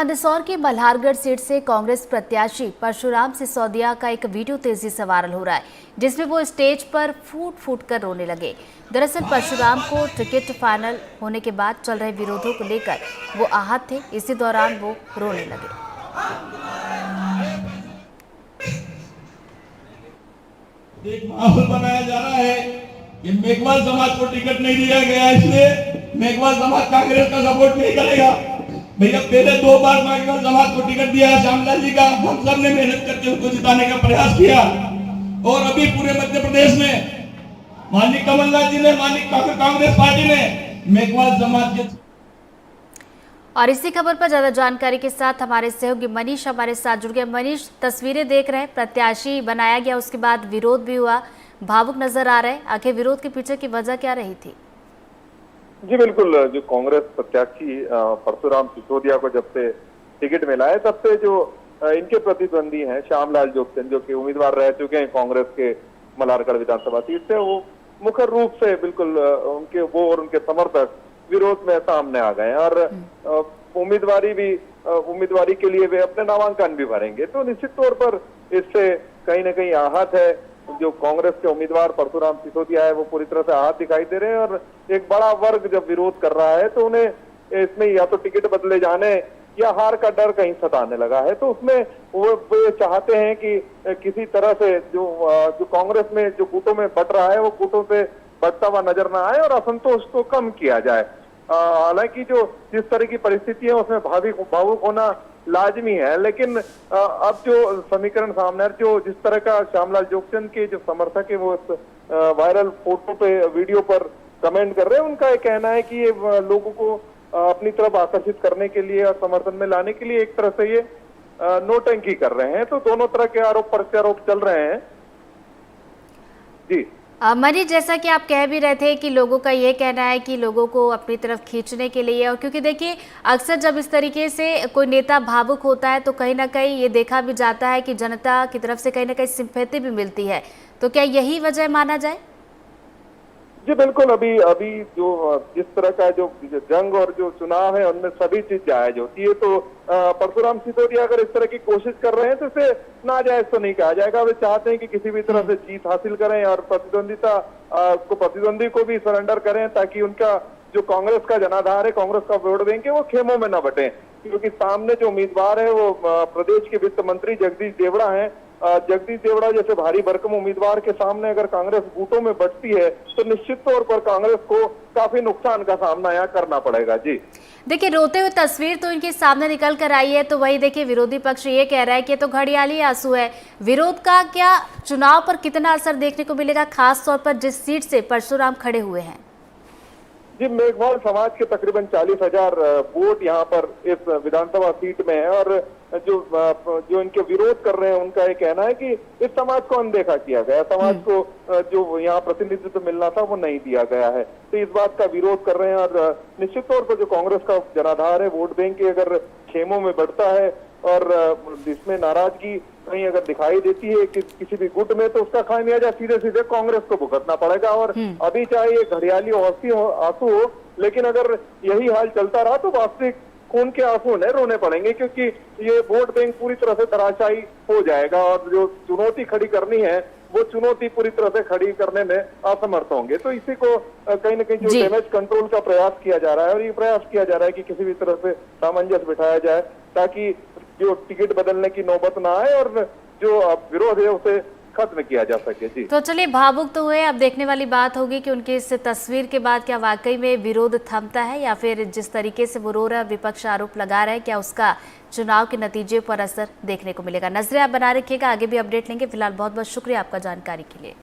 मंदसौर की मल्हारगढ़ सीट से कांग्रेस प्रत्याशी परशुराम सिसोदिया का एक वीडियो तेजी से वायरल हो रहा है, जिसमें वो स्टेज पर फूट फूट कर रोने लगे। दरअसल परशुराम को टिकट फाइनल होने के बाद चल रहे विरोधों को लेकर वो आहत थे। इसी दौरान वो रोने लगे। एक माहौल बनाया जा रहा है कि मेघवाल समाज को टिकट नहीं दिया गया, इसलिए मेघवाल समाज कांग्रेस का सपोर्ट नहीं करेगा। भैया पहले 2 बार मेघवाल समाज को टिकट दिया श्यामलाल जी का, हम सब ने मेहनत करके उनको जिताने का प्रयास किया। और अभी पूरे मध्य प्रदेश में माननीय कमलनाथ जी ने, माननीय कांग्रेस पार्टी ने मेघवाल समाज के। और इसी खबर पर ज्यादा जानकारी के साथ हमारे सहयोगी मनीष हमारे साथ जुड़ गए। मनीष, तस्वीरें देख रहे हैं, प्रत्याशी बनाया गया, उसके बाद विरोध भी हुआ, भावुक नजर आ रहे हैं। आखिर विरोध के पीछे की वजह क्या रही थी? जी बिल्कुल, जो कांग्रेस प्रत्याशी परशुराम सिसोदिया को जब से टिकट मिला है, तब से जो इनके प्रतिद्वंदी हैं श्यामलाल जोगचंद, जो कि उम्मीदवार रह चुके हैं कांग्रेस के मल्हारगढ़ विधानसभा सीट से, वो मुखर रूप से बिल्कुल उनके वो और उनके समर्थक विरोध में सामने आ गए हैं। और उम्मीदवारी के लिए वे अपने नामांकन भी भरेंगे, तो निश्चित तौर पर इससे कहीं ना कहीं आहत है। जो कांग्रेस के उम्मीदवार परशुराम सिसोदिया है, वो पूरी तरह से आहत दिखाई दे रहे हैं। और एक बड़ा वर्ग जब विरोध कर रहा है, तो उन्हें इसमें या तो टिकट बदले जाने या हार का डर कहीं सताने लगा है। तो उसमें वो चाहते हैं कि किसी तरह से जो कांग्रेस में जो गुटों में बट रहा है, वो गुटों से बढ़ता हुआ नजर ना आए और असंतोष को कम किया जाए। हालांकि जो जिस तरह की परिस्थिति है, उसमें भावुक होना लाजमी है, लेकिन अब जो समीकरण सामने है, जो जिस तरह का श्यामलाल जोगचंद के जो समर्थक है वो वायरल फोटो पे, वीडियो पर कमेंट कर रहे हैं, उनका ये कहना है कि ये लोगों को अपनी तरफ आकर्षित करने के लिए और समर्थन में लाने के लिए एक तरह से ये नौटंकी कर रहे हैं। तो दोनों तरह के आरोप प्रत्यारोप चल रहे हैं। जी मनीष, जैसा कि आप कह भी रहे थे कि लोगों का ये कहना है कि लोगों को अपनी तरफ खींचने के लिए, और क्योंकि देखिए अक्सर जब इस तरीके से कोई नेता भावुक होता है तो कहीं ना कहीं ये देखा भी जाता है कि जनता की तरफ से कहीं ना कहीं सिंपैथी भी मिलती है। तो क्या यही वजह माना जाए? जी बिल्कुल, अभी जो जिस तरह का जो जंग और जो चुनाव है, उनमें सभी चीज जायज होती है। तो परशुराम सिसोदिया अगर इस तरह की कोशिश कर रहे हैं, तो इसे नाजायज तो नहीं कहा जाएगा। वे चाहते हैं कि किसी भी तरह से जीत हासिल करें और प्रतिद्वंदी को भी सरेंडर करें, ताकि उनका जो कांग्रेस का जनाधार है, कांग्रेस का वोट बैंक है, वो खेमों में न बटे। क्योंकि सामने जो उम्मीदवार है वो प्रदेश के वित्त मंत्री जगदीश देवड़ा है। जगदीश देवड़ा जैसे भारी भरकम उम्मीदवार के सामने अगर कांग्रेस गुटों में बचती है, तो निश्चित तौर पर कांग्रेस को काफी नुकसान का सामना यहाँ करना पड़ेगा। जी देखिए, रोते हुए तस्वीर तो इनके सामने निकल कर आई है, तो वही देखिए विरोधी पक्ष ये कह रहा है कि तो घड़ियाली आंसू है। विरोध का क्या चुनाव पर कितना असर देखने को मिलेगा, खास तौर पर जिस सीट से परशुराम खड़े हुए हैं? जी, मेघवाल समाज के तकरीबन 40,000 वोट यहाँ पर इस विधानसभा सीट में है। और जो इनके विरोध कर रहे हैं, उनका ये कहना है कि इस समाज को अनदेखा किया गया, समाज को जो यहाँ प्रतिनिधित्व मिलना था वो नहीं दिया गया है। तो इस बात का विरोध कर रहे हैं। और निश्चित तौर पर जो कांग्रेस का जनाधार है, वोट बैंक की अगर खेमों में बढ़ता है और इसमें नाराजगी कहीं अगर दिखाई देती है कि किसी भी गुट में, तो उसका खामियाजा सीधे सीधे कांग्रेस को भुगतना पड़ेगा। और अभी चाहे ये घड़ियाली आंसू हो, लेकिन अगर यही हाल चलता रहा तो वास्तविक खून के आंसू उन्हें रोने पड़ेंगे, क्योंकि ये वोट बैंक पूरी तरह से धराशायी हो जाएगा। और जो चुनौती खड़ी करनी है, वो चुनौती पूरी तरह से खड़ी करने में असमर्थ होंगे। तो इसी को कहीं ना कहीं जो डैमेज कंट्रोल का प्रयास किया जा रहा है, और ये प्रयास किया जा रहा है कि किसी भी तरह से सामंजस्य बिठाया जाए, ताकि जो टिकट बदलने की नौबत ना आए और जो विरोध है उसे खत्म किया जा सके। जी तो चलिए, भावुक तो हुए, अब देखने वाली बात होगी कि उनकी इस तस्वीर के बाद क्या वाकई में विरोध थमता है, या फिर जिस तरीके से वो रो रहा है, विपक्ष आरोप लगा रहा है, क्या उसका चुनाव के नतीजे पर असर देखने को मिलेगा। नजरें आप बना रखिएगा, आगे भी अपडेट लेंगे। फिलहाल बहुत बहुत शुक्रिया आपका जानकारी के लिए।